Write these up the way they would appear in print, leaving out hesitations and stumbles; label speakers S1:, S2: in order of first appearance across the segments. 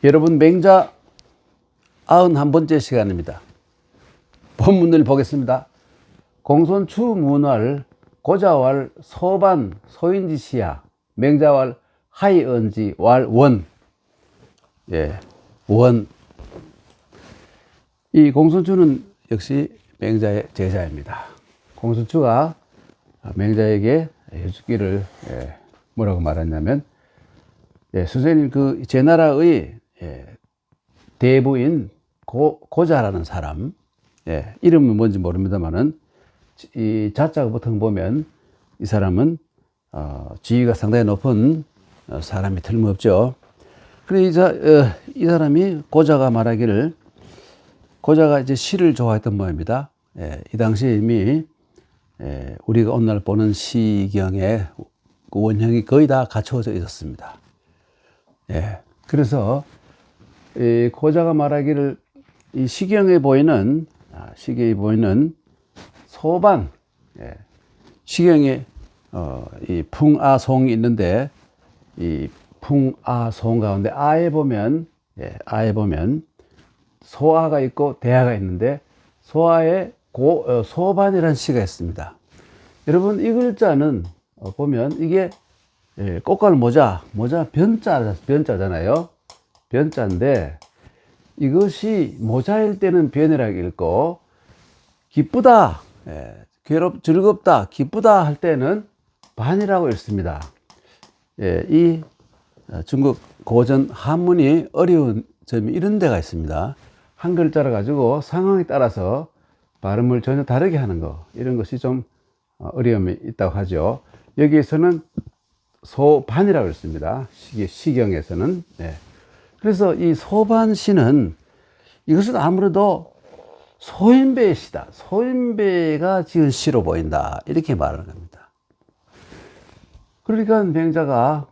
S1: 여러분, 맹자 91번째 시간입니다. 본문을 보겠습니다. 공손추 문활 고자왈 소반 소인지시야 맹자왈 하이언지 왈 원. 예, 원. 이 공손추는 역시 맹자의 제자입니다. 공손추가 맹자에게 해주기를 뭐라고 말했냐면, 선생님, 제 나라의 대부인 고자라는 사람, 이름은 뭔지 모릅니다만은 이 자자가 보통 보면 이 사람은 지위가 상당히 높은 사람이 틀림없죠. 그래 이 사람이 고자가 말하기를, 고자가 이제 시를 좋아했던 모양입니다. 이 당시에 이미 우리가 오늘날 보는 시경의 그 원형이 거의 다 갖추어져 있었습니다. 그래서 이 고자가 말하기를, 이 시경에 보이는 소반, 시경에 이 풍아송이 있는데, 이 풍아송 가운데 아에 보면 소아가 있고 대아가 있는데, 소아에 소반이라는 시가 있습니다. 여러분, 이 글자는 보면 이게 꽃갈 모자 변자잖아요. 변자인데 이것이 모자일 때는 변이라고 읽고, 기쁘다, 즐겁다, 기쁘다 할 때는 반이라고 읽습니다. 이 중국 고전 한문이 어려운 점이 이런 데가 있습니다. 한 글자를 가지고 상황에 따라서 발음을 전혀 다르게 하는 거, 이런 것이 좀 어려움이 있다고 하죠. 여기에서는 소반이라고 했습니다. 시경에서는. 그래서 이 소반시는, 이것은 아무래도 소인배의 시다, 소인배가 지은 시로 보인다, 이렇게 말하는 겁니다. 그러니까 맹자가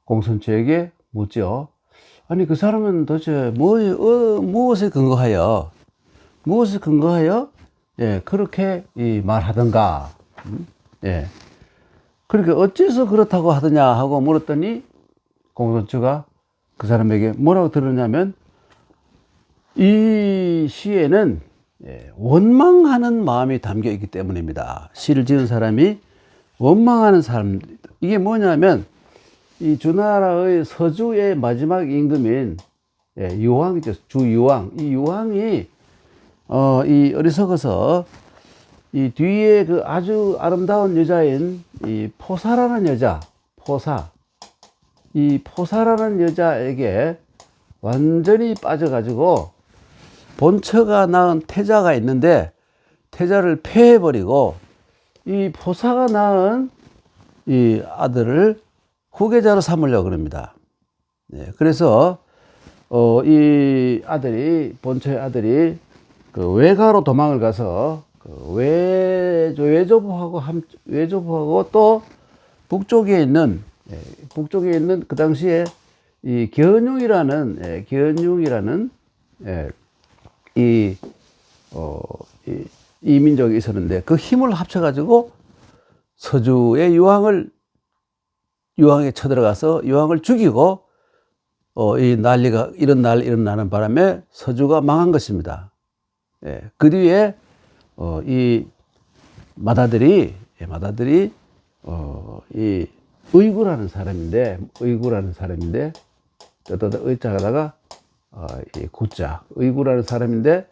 S1: 공손추에게 묻죠. 아니, 그 사람은 도대체 무엇에 근거하여 그렇게 말하던가. 그러니까 어째서 그렇다고 하더냐 하고 물었더니, 공손추가 그 사람에게 뭐라고 들었냐면, 이 시에는 원망하는 마음이 담겨 있기 때문입니다. 시를 지은 사람이 원망하는 사람, 이게 뭐냐면, 이 주나라의 서주의 마지막 임금인 유황이죠. 주유황. 이 유황이 이 어리석어서 이 뒤에 그 아주 아름다운 여자인 이 포사라는 여자, 이 포사라는 여자에게 완전히 빠져가지고 본처가 낳은 태자가 있는데, 태자를 폐해버리고 이 포사가 낳은 이 아들을 후계자로 삼으려고 그럽니다. 그래서 이 아들이, 본처의 아들이 그 외가로 도망을 가서 그 외조부하고 또 북쪽에 있는 그 당시에 이 견융이라는 이민족이 있었는데, 그 힘을 합쳐가지고 서주의 유황에 쳐들어가서 유황을 죽이고, 이런 날 일어나는 바람에 서주가 망한 것입니다. 그 뒤에 이 마다들이 이 의구라는 사람인데 의자가다가 이 구자, 의구라는 사람인데,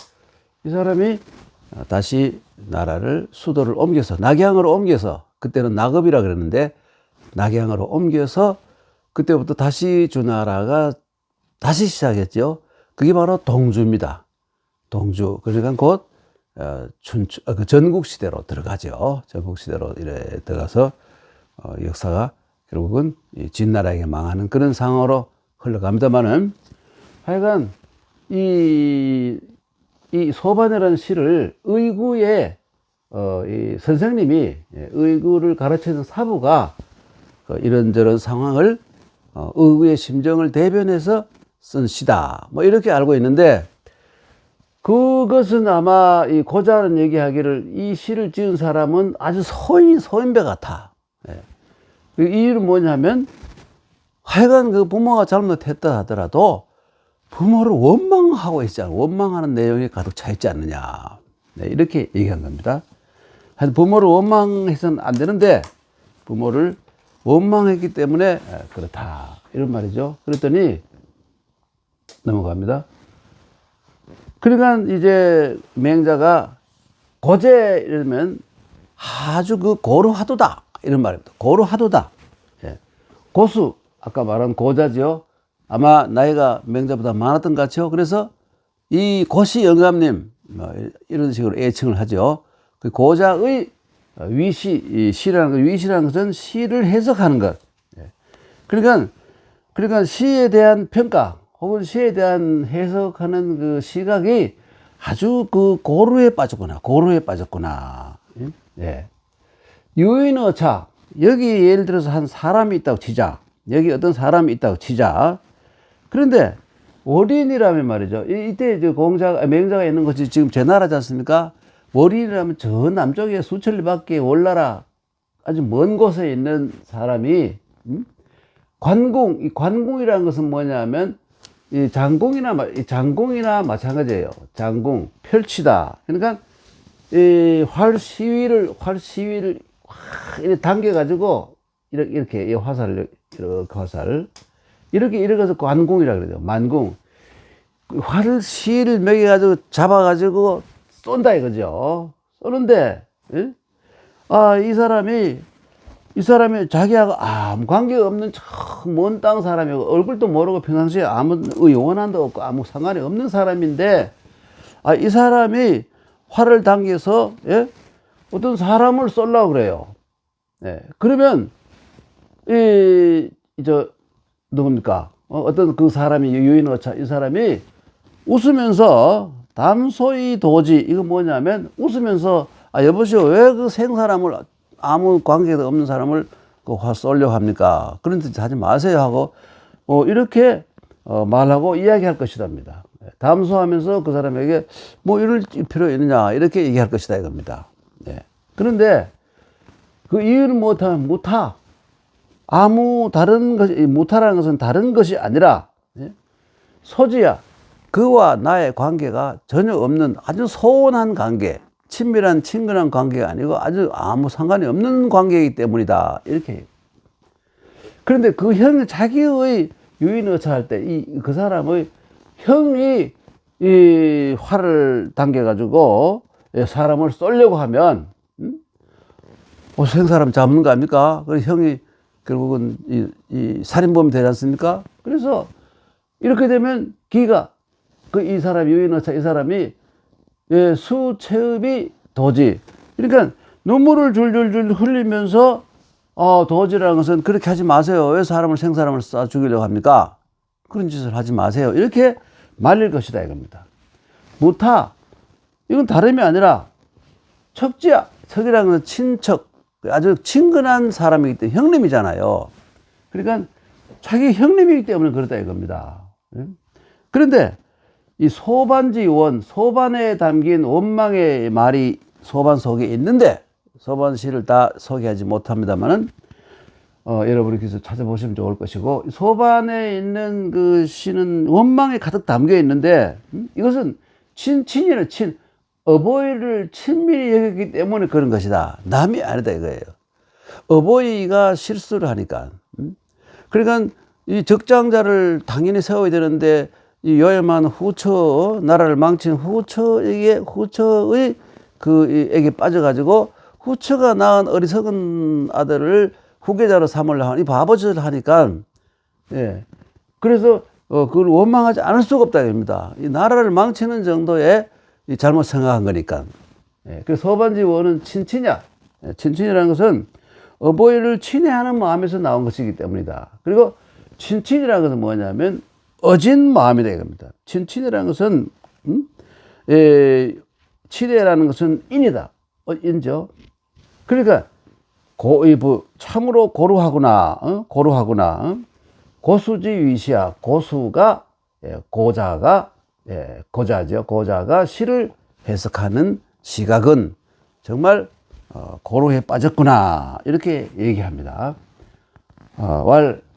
S1: 이 사람이 다시 나라를, 수도를 옮겨서 낙양으로 옮겨서, 그때는 낙읍이라 그랬는데 낙양으로 옮겨서 그때부터 다시 주나라가 다시 시작했죠. 그게 바로 동주입니다. 동주. 그러니까 곧 그 전국시대로 들어가죠. 전국시대로 이래 들어가서 역사가 결국은 이 진나라에게 망하는 그런 상황으로 흘러갑니다만은, 하여간 이 소반이라는 시를 의구의 이 선생님이, 의구를 가르치는 사부가 이런저런 상황을 의구의 심정을 대변해서 쓴 시다, 뭐 이렇게 알고 있는데, 그것은 아마 이 고자는 얘기하기를, 이 시를 지은 사람은 아주 소인배 같아. 이 이유는 뭐냐면, 하여간 그 부모가 잘못했다 하더라도 부모를 원망하고 있잖아. 원망하는 내용이 가득 차 있지 않느냐. 네, 이렇게 얘기한 겁니다. 하여튼 부모를 원망해서는 안 되는데 부모를 원망했기 때문에 그렇다. 이런 말이죠. 그랬더니 넘어갑니다. 그러니까 이제 맹자가 고제 이러면 아주 그 고루하도다. 이런 말입니다. 고루하도다. 예. 고수, 아까 말한 고자지요. 아마 나이가 맹자보다 많았던 것 같죠. 그래서 이 고시 영감님, 이런 식으로 애칭을 하죠. 그 고자의 위시, 이 시라는 것, 위시라는 것은 시를 해석하는 것. 예. 그러니까 시에 대한 평가, 혹은 시에 대한 해석하는 그 시각이 아주 그 고루에 빠졌구나. 예. 유인어차, 여기 예를 들어서 한 사람이 있다고 치자. 여기 어떤 사람이 있다고 치자. 그런데 월인이라면 말이죠. 이때 이제 맹자가 있는 것이 지금 제 나라지 않습니까? 월인이라면 저 남쪽에 수천리 밖에 월나라 아주 먼 곳에 있는 사람이, 관공, 이 관공이라는 것은 뭐냐면 이 장공이나 마찬가지예요. 장공, 펼치다. 그러니까 이 활시위를 이렇게 당겨가지고 이렇게 이 화살을 이렇게 해서 관공이라 그러죠. 만공. 활을 시를 매겨가지고 잡아가지고 쏜다 이거죠. 쏘는데, 예? 이 사람이 자기하고 아무 관계가 없는 먼 땅 사람이고, 얼굴도 모르고 평상시에 아무 원한도 없고 아무 상관이 없는 사람인데, 이 사람이 활을 당겨서, 예? 어떤 사람을 쏠려고 그래요. 예. 그러면, 누굽니까? 어떤 그 사람이, 유인어차, 이 사람이 웃으면서, 담소이 도지, 이거 뭐냐면, 웃으면서, 여보시오, 왜 그 생사람을, 아무 관계도 없는 사람을 그 화 쏠려고 합니까? 그런 짓 하지 마세요 하고, 이렇게, 말하고 이야기할 것이답니다. 담소하면서 그 사람에게 뭐 이럴 필요 있느냐, 이렇게 얘기할 것이다, 이겁니다. 네. 그런데, 그 이유를 못하면 못하. 못하라는 것은 다른 것이 아니라, 예? 소지야, 그와 나의 관계가 전혀 없는 아주 소원한 관계, 친밀한 친근한 관계가 아니고 아주 아무 상관이 없는 관계이기 때문이다. 이렇게. 그런데 그 형이 자기의 유인어차 할 때 그 사람의 형이 이 활을 당겨가지고 사람을 쏘려고 하면, 생사람 잡는 거 아닙니까? 그래서 형이 결국은 이 살인범이 되지 않습니까? 그래서 이렇게 되면 이 사람, 유인어차 이 사람이, 수체읍이 도지. 그러니까 눈물을 줄줄줄 흘리면서, 도지라는 것은 그렇게 하지 마세요. 왜 생사람을 쏴 죽이려고 합니까? 그런 짓을 하지 마세요. 이렇게 말릴 것이다, 이겁니다. 무타. 이건 다름이 아니라, 척지야. 척이라는 것은 친척. 아주 친근한 사람이기 때문에 형님이잖아요. 그러니까 자기 형님이기 때문에 그렇다 이겁니다. 그런데 이 소반에 담긴 원망의 말이 소반 속에 있는데, 소반시를 다 소개하지 못합니다만은, 여러분께서 찾아보시면 좋을 것이고, 소반에 있는 그 시는 원망에 가득 담겨 있는데, 이것은 친이라 어버이를 친밀히 여겼기 때문에 그런 것이다. 남이 아니다 이거예요. 어버이가 실수를 하니까. 그러니까 이 적장자를 당연히 세워야 되는데, 이 요염한 나라를 망친 후처의 에게 빠져가지고 후처가 낳은 어리석은 아들을 후계자로 삼으려고 하니 바보짓을 하니까, 예. 그래서 그걸 원망하지 않을 수가 없다 입니다. 이 나라를 망치는 정도의 잘못 생각한 거니까. 예. 그래서 소반지원은 친친이야. 친친이라는 것은 어버이를 친애하는 마음에서 나온 것이기 때문이다. 그리고 친친이라는 것은 뭐냐면 어진 마음이다 이겁니다. 친친이라는 것은 친애라는 것은 인이다. 인죠. 그러니까 참으로 고루하구나. 고수지 위시야. 고자가 시를 해석하는 시각은 정말 고루에 빠졌구나. 이렇게 얘기합니다.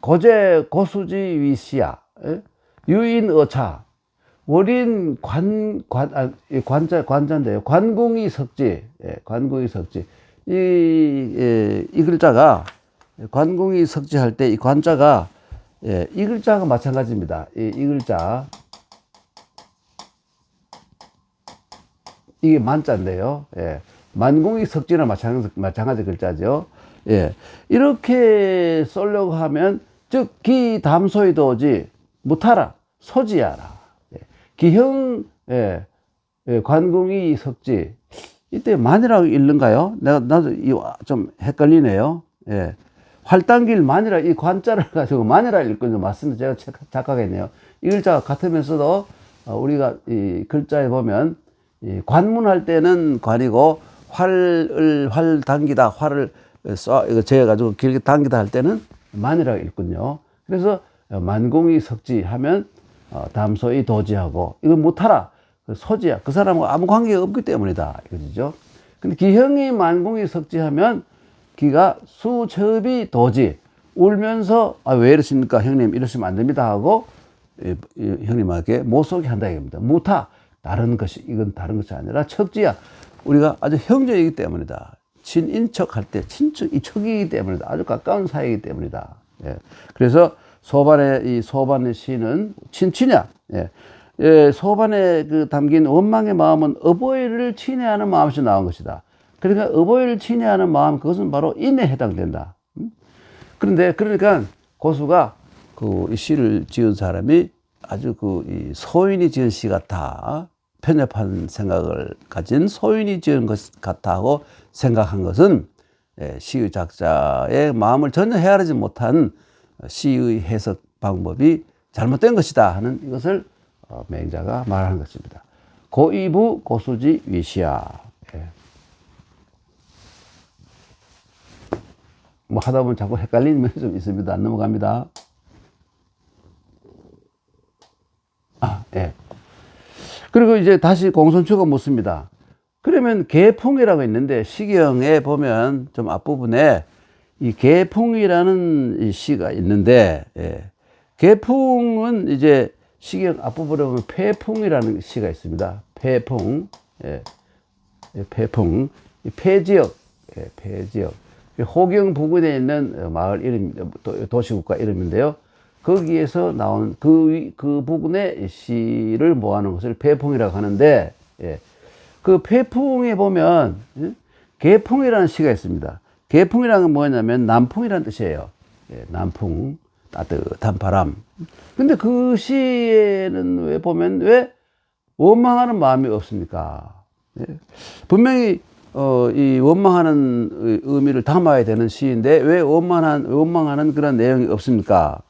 S1: 고제 고수지 위시야. 예? 유인어차. 월인 관자인데요. 관공이 석지. 예, 관공이 석지. 이 글자가, 관공이 석지 할 때 이 관자가, 예, 이 글자가 마찬가지입니다. 이 글자. 이게 만자인데요. 예. 만공이 석지나 마찬가지 글자죠. 예. 이렇게 쓰려고 하면, 즉, 기 담소이 도지, 못하라, 소지하라. 예. 기형, 예. 예. 관공이 석지. 이때 만이라고 읽는가요? 나도 좀 헷갈리네요. 예. 활당길 만이라, 이 관자를 가지고 만이라 읽는 거 맞습니다. 제가 착각했네요. 이 글자가 같으면서도, 우리가 이 글자에 보면, 이 관문할 때는 관이고, 활 당기다, 활을 이거 재가지고 길게 당기다 할 때는 만이라고 읽군요. 그래서 만공이 석지 하면, 담소이 도지하고, 이거 못하라. 소지야. 그 사람과 아무 관계가 없기 때문이다. 이거죠. 근데 기형이 만공이 석지하면 기가 수첩이 도지. 울면서, 왜 이러십니까? 형님, 이러시면 안 됩니다. 하고, 형님에게 못 쏘게 한다. 이겁니다. 무타. 이건 다른 것이 아니라 척지야. 우리가 아주 형제이기 때문이다. 친인척 할 때, 이 척이기 때문이다. 아주 가까운 사이이기 때문이다. 예. 그래서 소반의 시는 친추냐. 예. 예, 소반에 담긴 원망의 마음은 어버이를 친애하는 마음에서 나온 것이다. 그러니까 어버이를 친애하는 마음, 그것은 바로 인에 해당된다. 그러니까 고수가 이 시를 지은 사람이 아주 이 소인이 지은 시 같아. 편협한 생각을 가진 소인이 지은 것 같아 하고 생각한 것은, 시의 작자의 마음을 전혀 헤아리지 못한 시의 해석 방법이 잘못된 것이다 하는 이것을 맹자가 말하는 것입니다. 고이부 고수지 위시야. 예. 뭐 하다 보면 자꾸 헷갈리는 면이 좀 있습니다. 안 넘어갑니다. 예. 그리고 이제 다시 공손추가 묻습니다. 그러면 개풍이라고 있는데, 시경에 보면 좀 앞부분에 이 개풍이라는 이 시가 있는데, 예. 개풍은 이제 시경 앞부분에 보면 폐풍이라는 시가 있습니다. 폐풍. 예. 폐풍. 폐지역. 예. 폐지역. 호경 부근에 있는 마을 이름, 도시국가 이름인데요. 거기에서 나온 그 부근의 시를 모아놓은 것을 폐풍이라고 하는데, 예. 그 폐풍에 보면, 개풍이라는 시가 있습니다. 개풍이라는 건 뭐냐면 남풍이라는 뜻이에요. 예. 남풍, 따뜻한 바람. 근데 그 시에는 왜 원망하는 마음이 없습니까? 예. 분명히, 이 원망하는 의미를 담아야 되는 시인데, 왜 원망하는 그런 내용이 없습니까?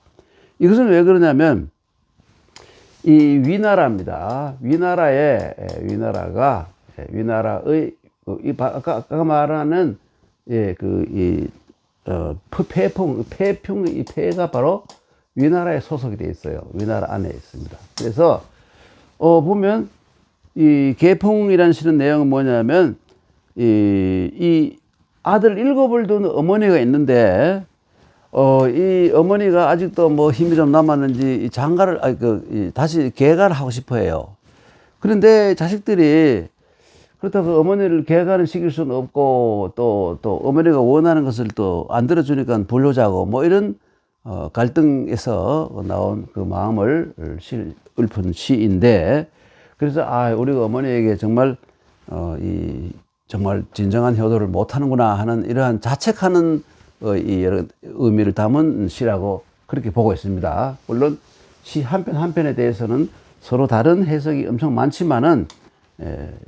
S1: 이것은 왜 그러냐면, 이 위나라입니다. 위나라의, 아까 말하는, 예, 폐풍, 이 폐가 바로 위나라에 소속이 되어 있어요. 위나라 안에 있습니다. 그래서, 보면, 이 개풍이라는 시는 내용은 뭐냐면, 이 아들 7을 둔 어머니가 있는데, 이 어머니가 아직도 뭐 힘이 좀 남았는지 장가를, 다시 개가를 하고 싶어 해요. 그런데 자식들이 그렇다고 어머니를 개가는 시킬 수는 없고, 또 어머니가 원하는 것을 또 안 들어주니까 불효자고, 뭐 이런, 갈등에서 나온 그 마음을 읊은 시인데, 그래서, 우리가 어머니에게 정말, 정말 진정한 효도를 못하는구나 하는 이러한 자책하는 이 여러 의미를 담은 시라고 그렇게 보고 있습니다. 물론 시 한 편 한 편에 대해서는 서로 다른 해석이 엄청 많지만은,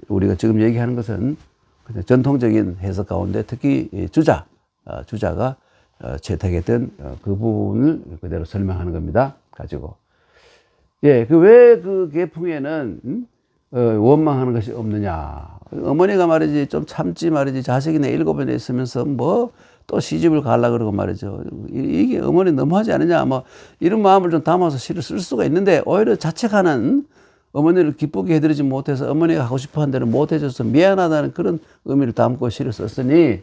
S1: 우리가 지금 얘기하는 것은 그냥 전통적인 해석 가운데 특히 주자가 채택했던 그 부분을 그대로 설명하는 겁니다. 가지고. 예, 왜 그 개풍에는 원망하는 것이 없느냐. 어머니가 말이지 좀 참지 말이지, 자식이네 7에 있으면서 뭐 또 시집을 가려 그러고 말이죠. 이게 어머니 너무하지 않느냐. 뭐 이런 마음을 좀 담아서 시를 쓸 수가 있는데, 오히려 자책하는, 어머니를 기쁘게 해드리지 못해서 어머니가 하고 싶어 한 대로 못 해줘서 미안하다는 그런 의미를 담고 시를 썼으니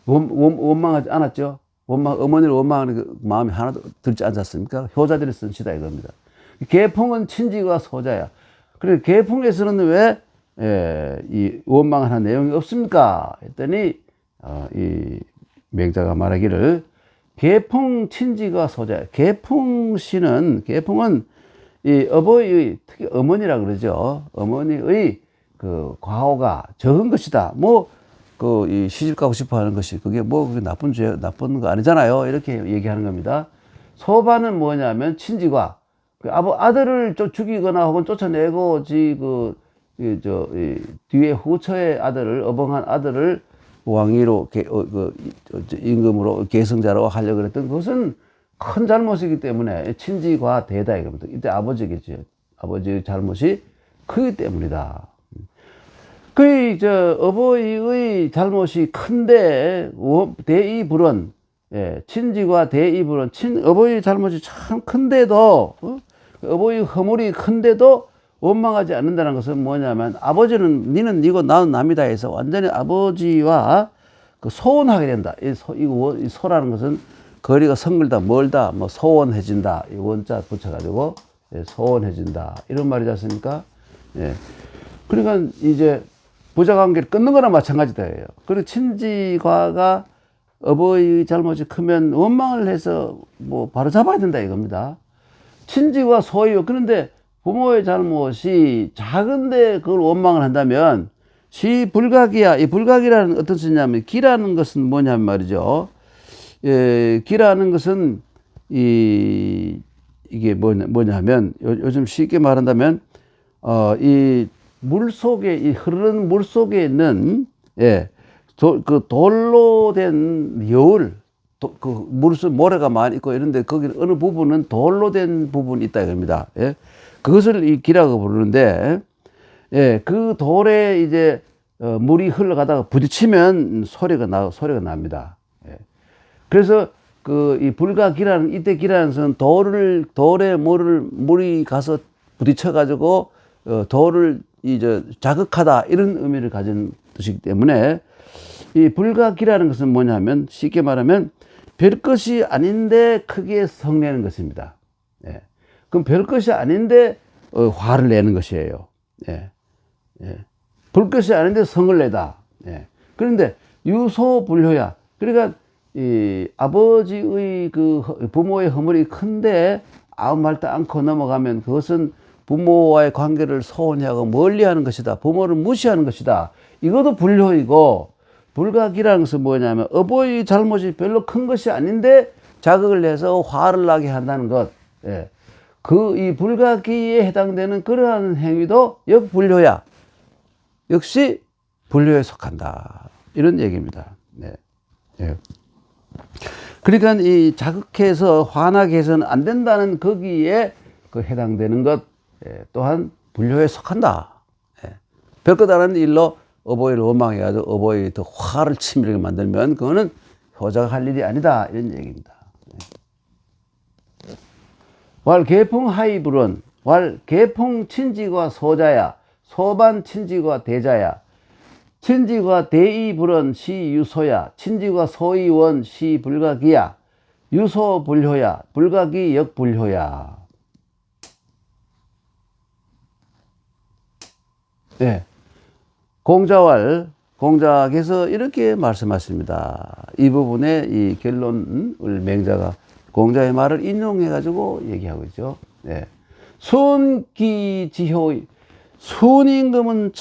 S1: 원망하지 않았죠. 어머니를 원망하는 그 마음이 하나도 들지 않았습니까? 효자들이 쓴 시다 이겁니다. 계풍은 친지가 소자야. 그래 계풍에서는 왜 이 원망하는 내용이 없습니까? 했더니 이 맹자가 말하기를 계풍 친지가 소자야. 계풍은 이 어버이의 특히 어머니라 그러죠. 어머니의 그 과오가 적은 것이다. 뭐 이 시집 가고 싶어 하는 것이 그게 뭐 그게 나쁜 거 아니잖아요. 이렇게 얘기하는 겁니다. 소반은 뭐냐면 친지과 그 아들을 죽이거나 혹은 쫓아내고 뒤에 후처의 아들을 어벙한 아들을 왕위로 임금으로 계승자로 하려고 그랬던 그것은 큰 잘못이기 때문에 친지과 대다 이겁니다. 이때 아버지겠죠. 아버지의 잘못이 크기 때문이다. 어버이의 잘못이 큰데, 대이불언, 친지과 대이불언, 어버이의 잘못이 참 큰데도, 어버이의 허물이 큰데도 원망하지 않는다는 것은 뭐냐면, 아버지는 니는 니고 나는 남이다 해서 완전히 아버지와 소원하게 된다. 이 소라는 것은 거리가 성글다, 멀다, 뭐 소원해진다. 이 원자 붙여가지고, 소원해진다. 이런 말이지 않습니까? 예. 그러니까 이제, 부자관계를 끊는 거나 마찬가지다. 그리고 친지과가 어버이의 잘못이 크면 원망을 해서 뭐 바로 잡아야 된다 이겁니다. 친지과 소유. 그런데 부모의 잘못이 작은데 그걸 원망을 한다면 시불각이야. 이 불각이라는 어떤 뜻이냐면 기라는 것은 뭐냐면 말이죠. 기라는 것은 이게 뭐냐면 요즘 쉽게 말한다면 이 흐르는 물 속에 있는, 돌로 된 여울, 모래가 많이 있고 이런데 거기 어느 부분은 돌로 된 부분이 있다 이겁니다. 그것을 이 기라고 부르는데, 그 돌에 이제, 물이 흘러가다가 부딪히면 소리가 납니다. 그래서 이 불가기라는, 이때 기라는 것은 돌에 물이 가서 부딪혀가지고, 돌을 자극하다 이런 의미를 가진 뜻이기 때문에 이 불가기라는 것은 뭐냐면 쉽게 말하면 별것이 아닌데 크게 성내는 것입니다. 그럼 별것이 아닌데 화를 내는 것이에요. 별것이 아닌데 성을 내다. 그런데 유소불효야. 그러니까 이 아버지의 부모의 허물이 큰데 아무 말도 않고 넘어가면 그것은 부모와의 관계를 소원히 하고 멀리하는 것이다. 부모를 무시하는 것이다. 이것도 불효이고, 불각이라는 것은 뭐냐면 어버이 잘못이 별로 큰 것이 아닌데 자극을 내서 화를 나게 한다는 것. 이 불각기에 해당되는 그러한 행위도 역불효야. 역시 불효에 속한다. 이런 얘기입니다. 그러니까 이 자극해서 화나게 해서는 안 된다는 거기에 해당되는 것 또한 불효에 속한다. 별것 아닌 일로 어버이를 원망해가지고 어버이 더 화를 치밀게 만들면 그거는 효자가 할 일이 아니다. 이런 얘기입니다. 왈 계풍 하이불은 왈 계풍 친지과 소자야. 소반 친지과 대자야. 친지과 대이불은 시유소야. 친지과 소이원 시불가기야. 유소 불효야. 불가기 역불효야. 공자께서 이렇게 말씀하십니다. 이 부분에 이 결론을 맹자가 공자의 말을 인용해가지고 얘기하고 있죠. 순기지효, 순임금은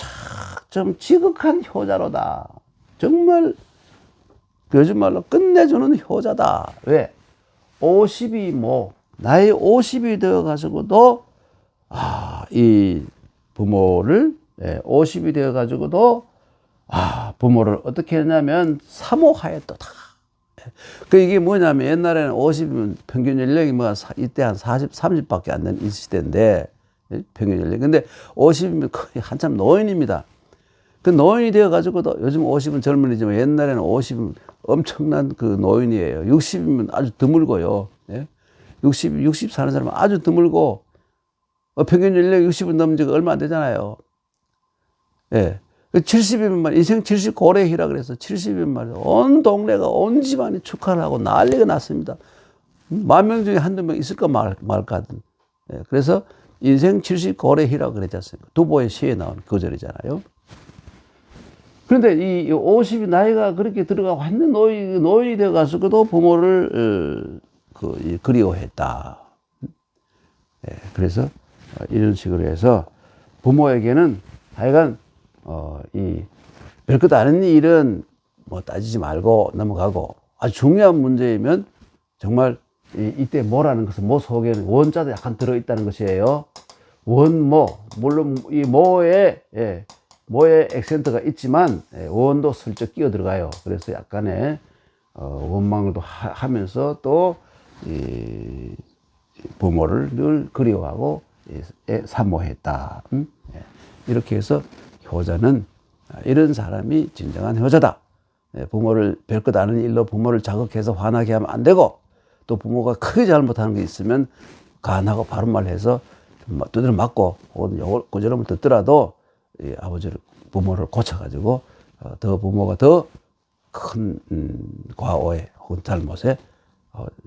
S1: 참 지극한 효자로다. 정말 요즘 말로 끝내주는 효자다. 왜? 50이 나이 50이 되어가지고도 이 부모를 50이 되어가지고도 부모를 어떻게 했냐면 사모하였도다. 이게 뭐냐면 옛날에는 50이면 평균 연령이 이때 한 40, 30밖에 안 되는 이 시대인데 평균 연령. 근데 50이면 거의 한참 노인입니다. 그 노인이 되어가지고도 요즘 50은 젊은이지만 옛날에는 50은 엄청난 그 노인이에요. 60이면 아주 드물고요. 60 사는 사람은 아주 드물고 평균 연령 60은 넘은 지가 얼마 안 되잖아요. 70이면 말 인생 70고래희라 그래서 70이면 말이야. 온 동네가 온 집안이 축하를 하고 난리가 났습니다. 10,000명 중에 한두 명 있을까 말까 하든. 예, 그래서 인생 70고래희라고 그랬지 않습니까? 두보의 시에 나온 거절이잖아요. 그런데 이 50이 나이가 그렇게 들어가 완전 노인이 되어 가서도 부모를 그리워했다. 예, 그래서 이런 식으로 해서 부모에게는 하여간 이 별것 아닌 일은 뭐 따지지 말고 넘어가고 아주 중요한 문제이면 정말 이때 모라는 것은 모 속에는 원자도 약간 들어있다는 것이에요. 원모, 물론 이 모에 액센트가 있지만 원도 슬쩍 끼어 들어가요. 그래서 약간의 원망도 하면서 또 이 부모를 늘 그리워하고 사모했다. 이렇게 해서 효자는 이런 사람이 진정한 효자다. 부모를 별것 아닌 일로 부모를 자극해서 화나게 하면 안 되고, 또 부모가 크게 잘못하는 게 있으면 간하고 바른 말 해서 두드려 맞고 혹은 고절음을 듣더라도 부모를 고쳐가지고 더 부모가 더 큰 과오에 혹은 잘못에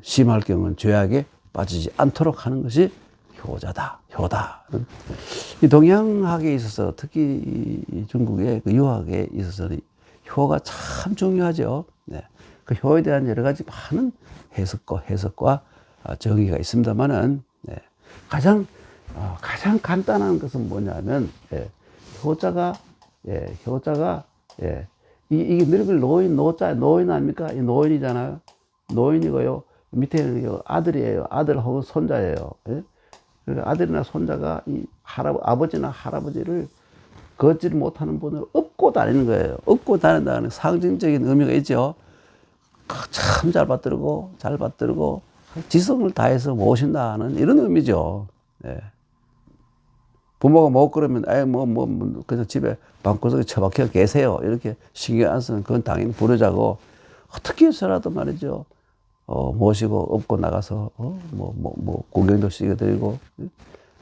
S1: 심할 경우는 죄악에 빠지지 않도록 하는 것이 효자다, 효다. 이 동양학에 있어서 특히 중국의 그 유학에 있어서는 효가 참 중요하죠. 네. 그 효에 대한 여러 가지 많은 해석과 정의가 있습니다만은 가장 간단한 것은 뭐냐면 효자가 이게 늙을 노인 아닙니까? 이 노인이잖아요. 노인이고요. 밑에는 아들이에요. 아들 혹은 손자예요. 아들이나 손자가 아버지나 할아버지를 걷지를 못하는 분을 업고 다니는 거예요. 업고 다닌다는 상징적인 의미가 있죠. 참 잘 받들고 지성을 다해서 모신다는 이런 의미죠. 네. 부모가 못 그러면 그냥 집에 방구석에 처박혀 계세요. 이렇게 신경 안 쓰면 그건 당연히 부르자고 어떻게 해서라도 말이죠. 모시고 업고 나가서 구경도 시켜드리고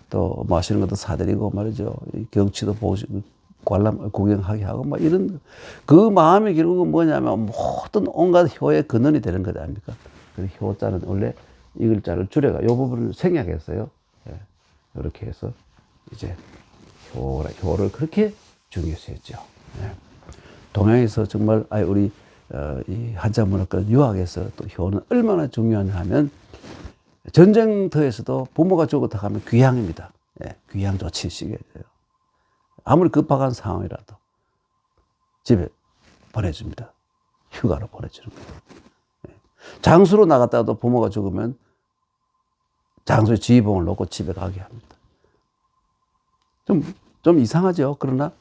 S1: 또 마시는 것도 사드리고 말이죠. 경치도 보시고 관람 구경하게 하고 뭐 이런 그 마음이 결국은 뭐냐면 모든 온갖 효의 근원이 되는 것 아닙니까? 그래서 효자는 원래 이 글자를 줄여가 이 부분을 생략했어요. 예, 이렇게 해서 이제 효를 그렇게 중요시 했죠. 예. 동양에서 정말 우리 이 한자 문학과 유학에서 또 효는 얼마나 중요하냐 하면 전쟁터에서도 부모가 죽었다 하면 귀향입니다. 예, 귀향 조치식이에요. 아무리 급박한 상황이라도 집에 보내줍니다. 휴가로 보내주는 거예요. 예. 장수로 나갔다가도 부모가 죽으면 장수의 지휘봉을 놓고 집에 가게 합니다. 좀 이상하죠. 그러나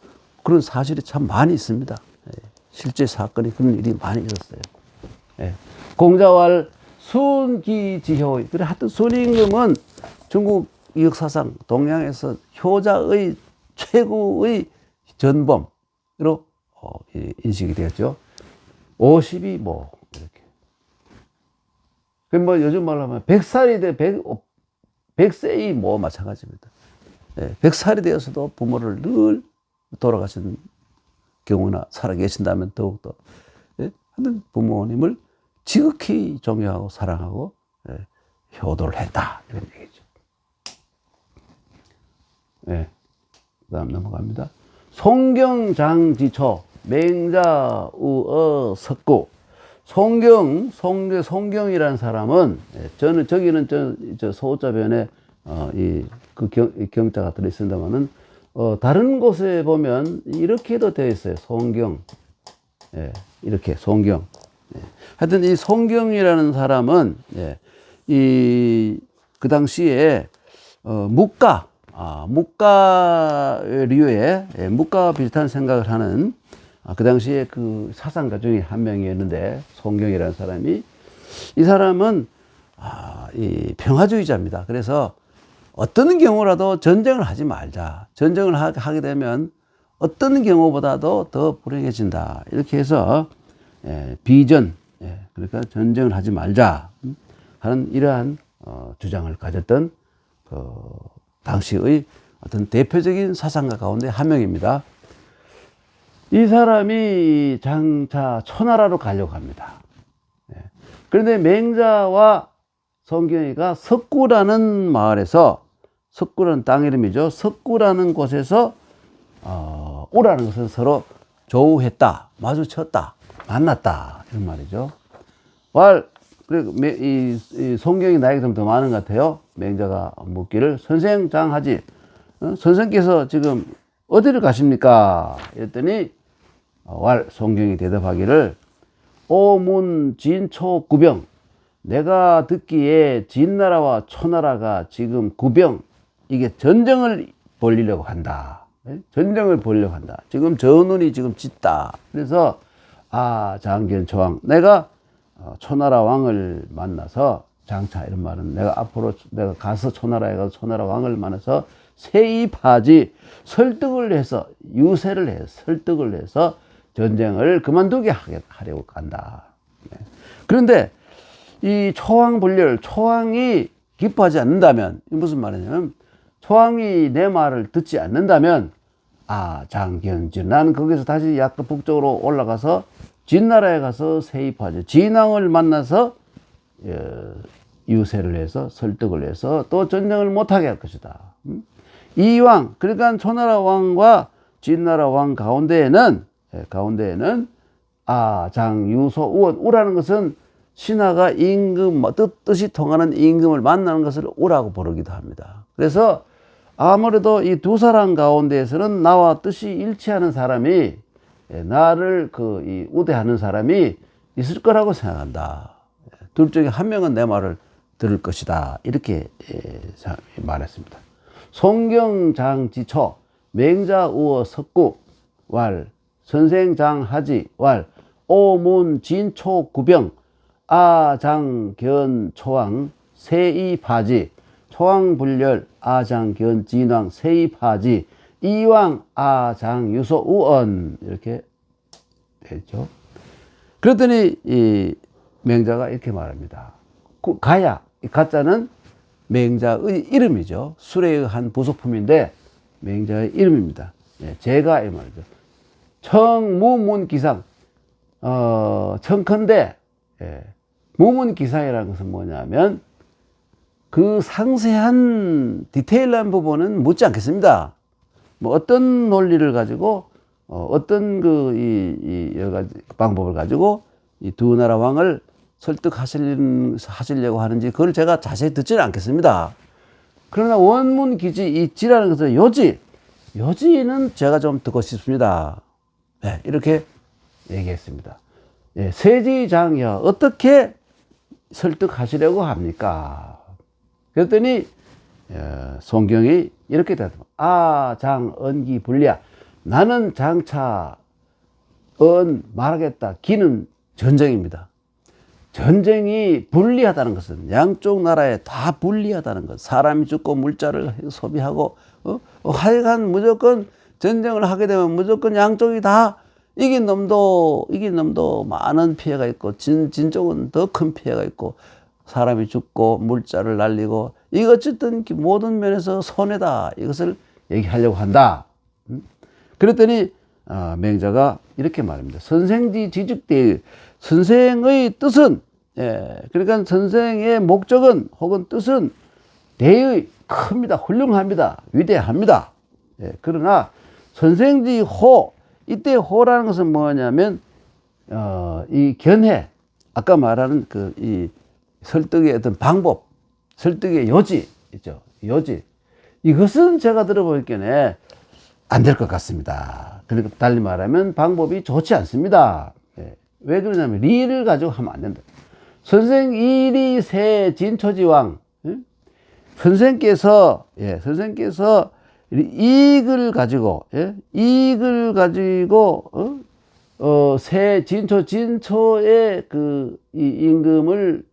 S1: 그런 사실이 참 많이 있습니다. 실제 사건이 그런 일이 많이 있었어요. 공자왈 순기지효. 그래 하여튼 순임금은 중국 역사상 동양에서 효자의 최고의 전범으로 인식이 되었죠. 50이 이렇게. 그 요즘 말로 하면 100살이 돼 100세이 마찬가지입니다. 100살이 되어서도 부모를 늘 돌아가신 경우나 살아계신다면 더욱더 하여튼 부모님을 지극히 존경하고 사랑하고 효도를 했다 이런 얘기죠. 그다음 넘어갑니다. 송경장지초 맹자우어 석구. 송경이라는 사람은 저기는 저 소자변에 그 경자가 들어있습니다만은 다른 곳에 보면 이렇게도 되어 있어요. 송경. 이렇게 송경. 하여튼 이 송경이라는 사람은 그 당시에 묵가류의 묵가와 비슷한 생각을 하는 그 당시에 그 사상가 중에 한 명이었는데 송경이라는 사람이 이 사람은 이 평화주의자입니다. 그래서 어떤 경우라도 전쟁을 하지 말자. 전쟁을 하게 되면 어떤 경우보다도 더 불행해진다. 이렇게 해서 비전, 그러니까 전쟁을 하지 말자 하는 이러한 주장을 가졌던 당시의 어떤 대표적인 사상가 가운데 한 명입니다. 이 사람이 장차 초나라로 가려고 합니다. 예. 그런데 맹자와 성경이가 석구라는 마을에서, 석구라는 땅 이름이죠. 석구라는 곳에서 오라는 것은 서로 조우했다, 마주쳤다, 만났다, 이런 말이죠. 그리고 이 성경이 나에게 좀 더 많은 것 같아요. 맹자가 묻기를, 선생 장하지, 선생께서 지금 어디를 가십니까? 이랬더니 성경이 대답하기를, 오문 진초 구병, 내가 듣기에 진나라와 초나라가 지금 구병, 이게 전쟁을 벌리려고 한다. 전쟁을 벌리려고 한다. 지금 전운이 지금 짙다. 그래서 장견초왕, 내가 초나라 왕을 만나서, 장차 이런 말은 내가 앞으로 내가 가서 초나라에 가서 초나라 왕을 만나서 세입하지, 설득을 해서, 유세를 해서, 설득을 해서 전쟁을 그만두게 하려고 한다. 그런데 이 초왕불렬, 초왕이 기뻐하지 않는다면, 이 무슨 말이냐면, 초왕이 내 말을 듣지 않는다면, 장견진, 나는 거기서 다시 약간 북쪽으로 올라가서 진나라에 가서 세입하지, 진왕을 만나서 유세를 해서, 설득을 해서 또 전쟁을 못하게 할 것이다. 이 왕, 그러니까 초나라 왕과 진나라 왕 가운데에는 장유소 우원, 우라는 것은 신하가 임금, 뜻이 통하는 임금을 만나는 것을 우라고 부르기도 합니다. 그래서 아무래도 이 두 사람 가운데에서는 나와 뜻이 일치하는 사람이, 나를 우대하는 사람이 있을 거라고 생각한다. 둘 중에 한 명은 내 말을 들을 것이다. 이렇게 말했습니다. 송경장지초, 맹자우어 석구, 선생장하지, 오문진초구병, 장견초왕, 세이파지, 초왕불렬, 장견진왕, 세이파지, 이왕, 장유소우언, 이렇게 되죠. 그랬더니 이 맹자가 이렇게 말합니다. 가야, 이 가자는 맹자의 이름이죠. 수레의 한 부속품인데 맹자의 이름입니다. 제가 이 말이죠. 청무문기상, 청컨대, 무문기상이라는 것은 뭐냐면, 그 상세한 디테일한 부분은 묻지 않겠습니다. 뭐 어떤 논리를 가지고, 어떤 여러 가지 방법을 가지고 이 두 나라 왕을 설득하시려고 하는지, 그걸 제가 자세히 듣지는 않겠습니다. 그러나 원문기지, 이 지라는 것은 요지는 제가 좀 듣고 싶습니다. 이렇게 얘기했습니다. 세지장이여, 어떻게 설득하시려고 합니까? 그랬더니 송경이 이렇게 대답합니다. 장언기불리야, 나는 장차 말하겠다. 기는 전쟁입니다. 전쟁이 불리하다는 것은 양쪽 나라에 다 불리하다는 것. 사람이 죽고 물자를 소비하고, 하여간 무조건 전쟁을 하게 되면 무조건 양쪽이 다 이긴 놈도 많은 피해가 있고, 진 쪽은 더 큰 피해가 있고, 사람이 죽고 물자를 날리고, 이거 어쨌든 모든 면에서 손해다. 이것을 얘기하려고 한다. 그랬더니 맹자가 이렇게 말합니다. 선생지 지직대, 선생의 뜻은, 그러니까 선생의 목적은 혹은 뜻은 대의 큽니다. 훌륭합니다. 위대합니다. 그러나 선생지 호, 이때 호라는 것은 뭐냐면 이 견해, 아까 말하는 이 설득의 어떤 방법, 설득의 요지 있죠. 요지. 이것은 제가 들어볼 경우에 안 될 것 같습니다. 그러니까 달리 말하면 방법이 좋지 않습니다. 왜 그러냐면 리를 가지고 하면 안 된다. 선생 이리 세 진초지왕, 선생께서 이익을 가지고, 세 진초의 이 임금을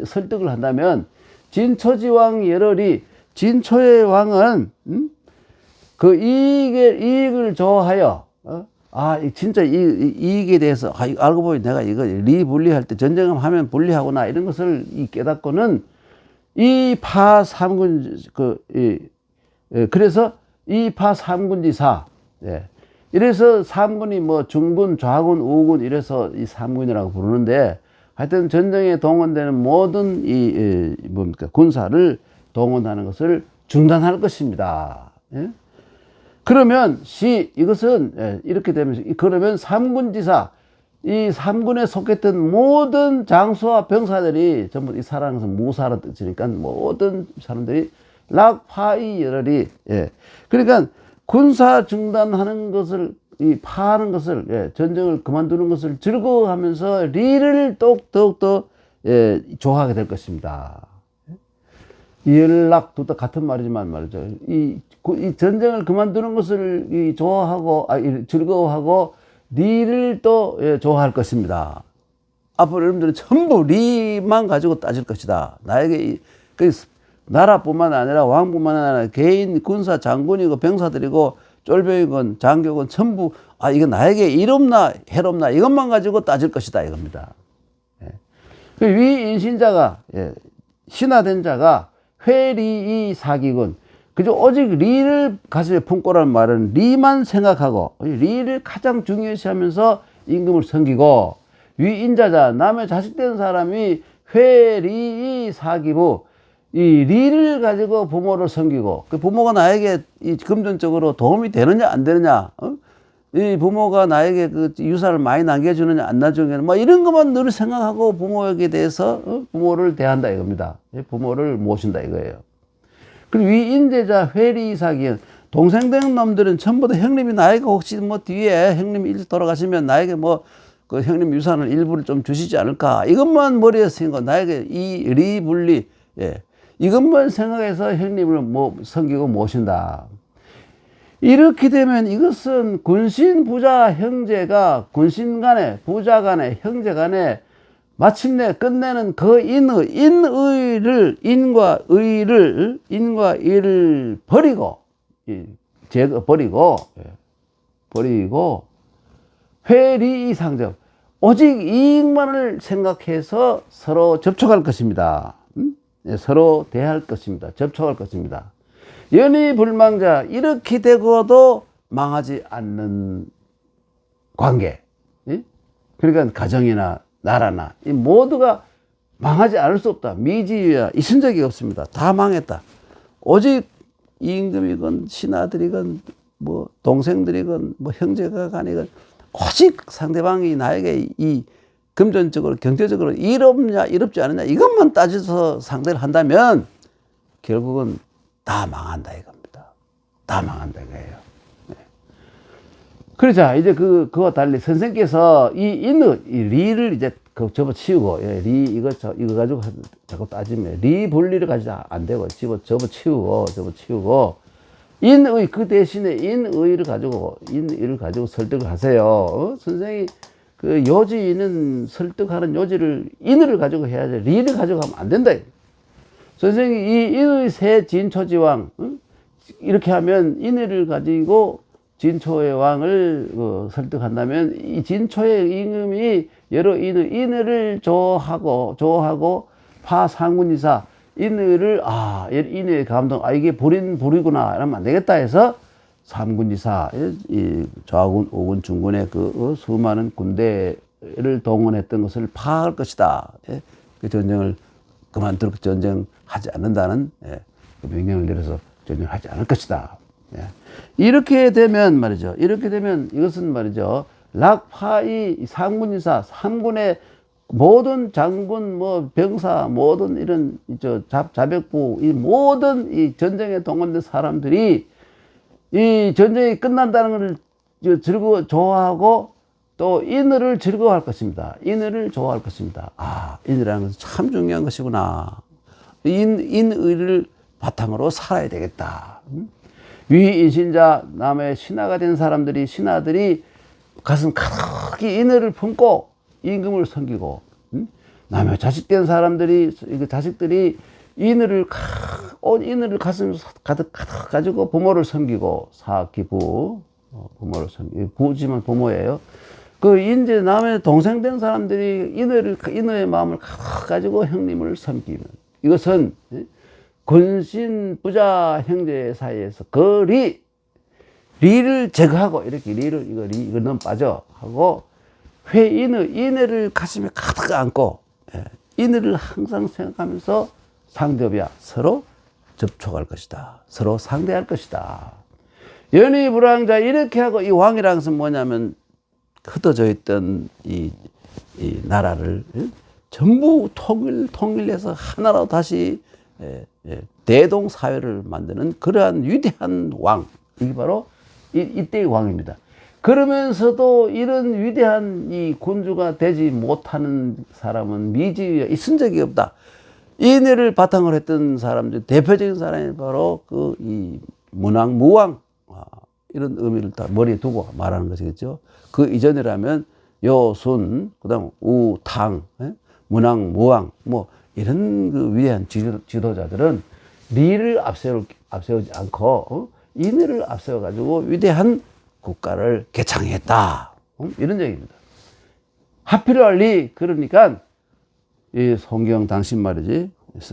S1: 설득을 한다면, 진초지왕 열월이, 진초의 왕은 그 이익을 좋아하여, 진짜 이익에 대해서, 알고 보니 내가 이거 리분리할 때 전쟁을 하면 불리하구나, 이런 것을 깨닫고는 이 파 삼군, 그래서 이 파 삼군지사, 이래서 삼군이 뭐 중군, 좌군, 우군 이래서 이 삼군이라고 부르는데, 하여튼 전쟁에 동원되는 모든 뭡니까 군사를 동원하는 것을 중단할 것입니다. 예? 그러면 이것은 이렇게 되면서 그러면 삼군지사 이 삼군에 속했던 모든 장수와 병사들이 전부 이 사라는 것은 무사라는 뜻이니까 모든 사람들이 락파이 열혈이 그러니까 군사 중단하는 것을 파하는 것을 전쟁을 그만두는 것을 즐거워하면서 리를 더욱더 좋아하게 될 것입니다. 연락 둘 다 같은 말이지만 말이죠. 이 전쟁을 그만두는 것을 좋아하고 즐거워하고 리를 또 좋아할 것입니다. 앞으로 여러분들은 전부 리만 가지고 따질 것이다. 나에게 나라뿐만 아니라 왕뿐만 아니라 개인 군사 장군이고 병사들이고 쫄병이건 장교건 전부 이거 나에게 이롭나 해롭나 이것만 가지고 따질 것이다 이겁니다. 위인신자가 신화된 자가 회리이 사기군 그저 오직 리를 가슴에 품고라는 말은 리만 생각하고 리를 가장 중요시하면서 임금을 섬기고 위인자자 남의 자식된 사람이 회리이 사기부 이 리를 가지고 부모를 섬기고 그 부모가 나에게 이 금전적으로 도움이 되느냐 안 되느냐 이 부모가 나에게 그 유산을 많이 남겨주느냐 안 남겨주느냐 뭐 이런 것만 늘 생각하고 부모에게 대해서 부모를 대한다 이겁니다. 부모를 모신다 이거예요. 그리고 위인제자 회리사기는 동생 된 놈들은 전부 다 형님이 나에게 혹시 뭐 뒤에 형님이 일찍 돌아가시면 나에게 뭐 그 형님 유산을 일부를 좀 주시지 않을까 이것만 머리에 쓰인 거 나에게 이 리분리 이것만 생각해서 형님을 섬기고 모신다. 이렇게 되면 이것은 군신 부자 형제가 군신 간에 부자 간에 형제 간에 마침내 끝내는 그 인과 의를 버리고 버리고 회리이상적 오직 이익만을 생각해서 서로 접촉할 것입니다. 서로 대할 것입니다. 접촉할 것입니다. 연희불망자 이렇게 되고도 망하지 않는 관계 그러니까 가정이나 나라나 이 모두가 망하지 않을 수 없다. 미지유야 있은 적이 없습니다. 다 망했다. 오직 임금이건 신하들이건 뭐 동생들이건 뭐 형제가 간이건 오직 상대방이 나에게 이 금전적으로 경제적으로 이롭냐 이롭지 않느냐 이것만 따져서 상대를 한다면 결국은 다 망한다 이겁니다. 다 망한다 이거예요. 그러자 이제 그와 달리 선생께서 이 리를 이제 접어치우고 리 이거 가지고 자꾸 따지면 리 분리를 가지고 안 되고 접어치우고 인의 그 대신에 인의를 가지고 설득을 하세요. 선생이 그 요지는 설득하는 요지를 인을 가지고 해야지 리를 가지고 하면 안 된다. 선생이 이 인의 새 진초지왕 이렇게 하면 인의를 가지고 진초의 왕을 설득한다면 이 진초의 임금이 여러 인의를 조하고 파상군이사 인의를 인의의 감동 이게 불이구나 이러면 안 되겠다 해서 삼군지사 이 좌군, 오군, 중군의 그 수많은 군대를 동원했던 것을 파할 것이다. 그 전쟁을 그만두고 전쟁하지 않는다는 그 명령을 내려서 전쟁하지 않을 것이다. 이렇게 되면 말이죠. 이렇게 되면 이것은 말이죠. 락파이 상군지사 삼군의 모든 장군 병사 모든 이런 자백부 이 모든 이 전쟁에 동원된 사람들이 이 전쟁이 끝난다는 것을 좋아하고 또 인의를 즐거워할 것입니다. 인의를 좋아할 것입니다. 인의라는 것은 참 중요한 것이구나. 인의를 바탕으로 살아야 되겠다. 위인신자 남의 신하가 된 신하들이 가슴 가득히 인의를 품고 임금을 섬기고 남의 자식된 자식들이 인의를 가슴에 가득 가지고 부모를 섬기고 부모를 섬기고 부지만 부모예요. 이제 남의 동생 된 사람들이 인의의 마음을 가득 가지고 형님을 섬기면 이것은 군신 부자 형제 사이에서 거리 리를 제거하고 이렇게 리를 이거 너무 빠져 하고 인애를 가슴에 가득 안고 인애를 항상 생각하면서 상대업이야 서로 접촉할 것이다. 서로 상대할 것이다. 연희 불황자 이렇게 하고 이 왕이라는 것은 뭐냐면 흩어져 있던 이 나라를 전부 통일해서 하나로 다시 대동 사회를 만드는 그러한 위대한 왕. 이게 바로 이때의 왕입니다. 그러면서도 이런 위대한 이 군주가 되지 못하는 사람은 미지에 있은 적이 없다. 인애를 바탕으로 했던 사람들 대표적인 사람이 바로 이 문왕, 이런 의미를 다 머리에 두고 말하는 것이겠죠. 그 이전이라면 요순, 그다음 우탕, 문왕, 무왕, 뭐 이런 그 위대한 지도자들은 리를 앞세우지 않고 인애를 앞세워 가지고 위대한 국가를 개창했다. 이런 얘기입니다. 하필 리 그러니까 이 송경 당신 말이지,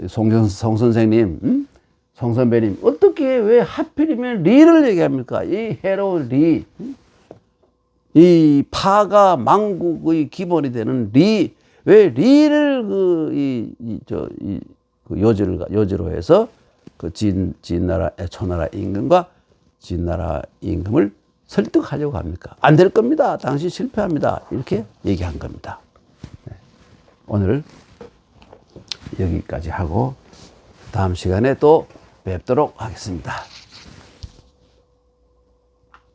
S1: 송 선생님, 송 선배님 어떻게 왜 하필이면 리를 얘기합니까? 이 해로운 리, 이 파가 망국의 기본이 되는 리, 왜 리를 요지로 해서 그 진나라 초나라 임금과 진나라 임금을 설득하려고 합니까? 안 될 겁니다. 당신 실패합니다. 이렇게 얘기한 겁니다. 오늘 여기까지 하고 다음 시간에 또 뵙도록 하겠습니다.